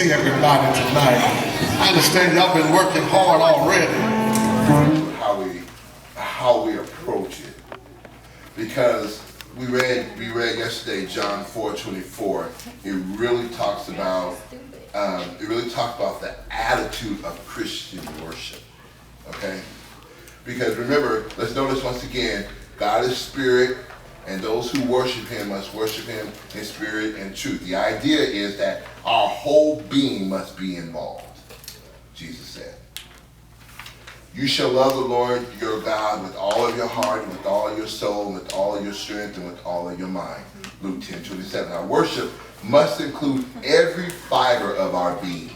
see everybody tonight. I understand y'all been working hard already. How we approach it, because we read yesterday John 4:24. It really talks about the attitude of Christian worship. Okay, because remember, let's notice once again, God is spirit, and those who worship Him must worship Him in spirit and truth. The idea is that our whole being must be involved. Jesus said, "You shall love the Lord your God with all of your heart, and with all of your soul, and with all of your strength, and with all of your mind." Luke 10:27. Our worship must include every fiber of our being.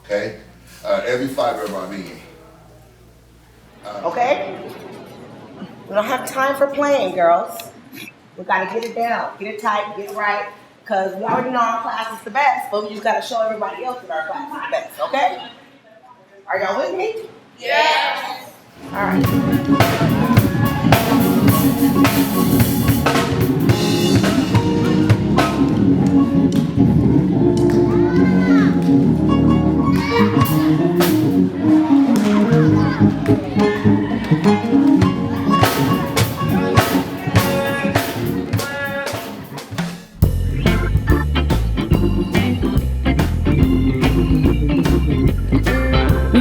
Okay? Every fiber of our being. Okay? We don't have time for playing, girls. We gotta get it down, get it tight, get it right. Because we already know our class is the best, but we just gotta show everybody else that our class is the best, okay? Are y'all with me? Yes. All right.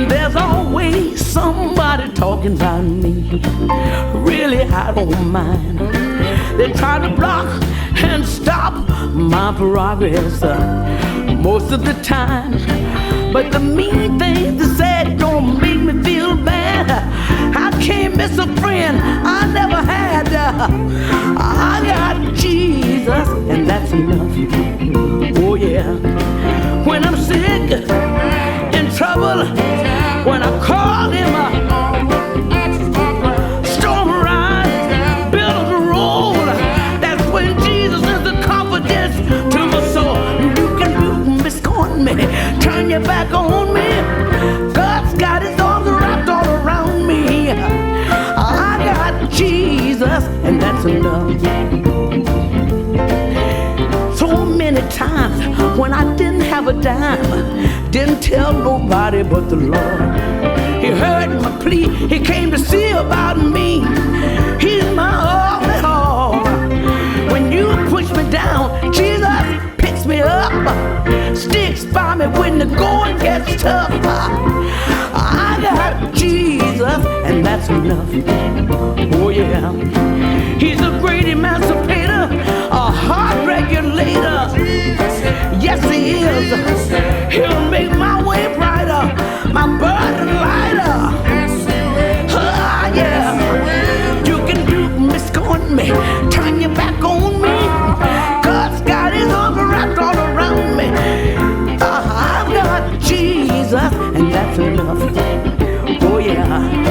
There's always somebody talking about me. Really, I don't mind. They try to block and stop my progress most of the time. But the mean things they said don't make me feel bad. I can't miss a friend I never had. I got Jesus, and that's enough. Oh yeah. When I'm sick, in trouble, when I call Him up, storm rise, billows roll. That's when Jesus is the confidence to my soul. You can miscorn me, turn your back on me. God's got His arms wrapped all around me. I got Jesus, and that's enough. So many times when I didn't have a dime, didn't tell nobody but the Lord. He heard my plea, He came to see about me. He's my all in all. When you push me down, Jesus picks me up, sticks by me when the going gets tough. I got Jesus, and that's enough. Oh yeah. He's a great emancipator, a heart regulator. Yes, He is. He'll make my way brighter, my burden lighter. Yeah. You can miscorn me, turn your back on me. God's got His arms wrapped all around me. I've got Jesus, and that's enough. Oh yeah.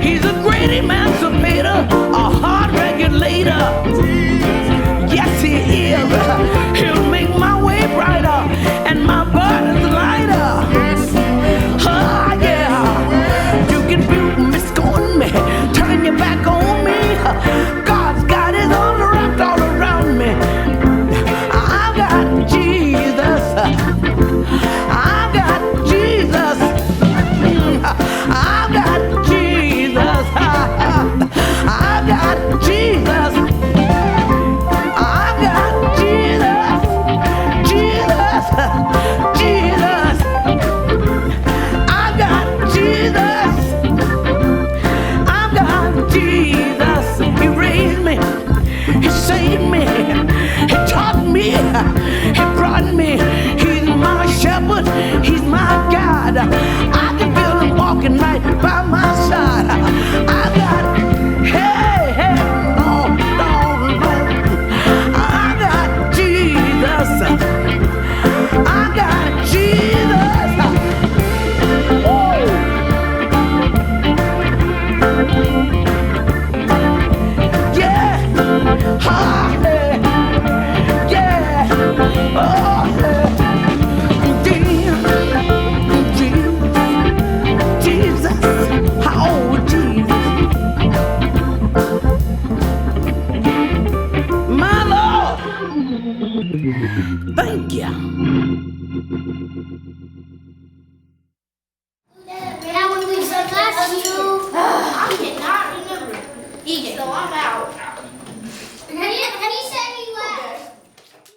He's a great emancipator, So I'm out.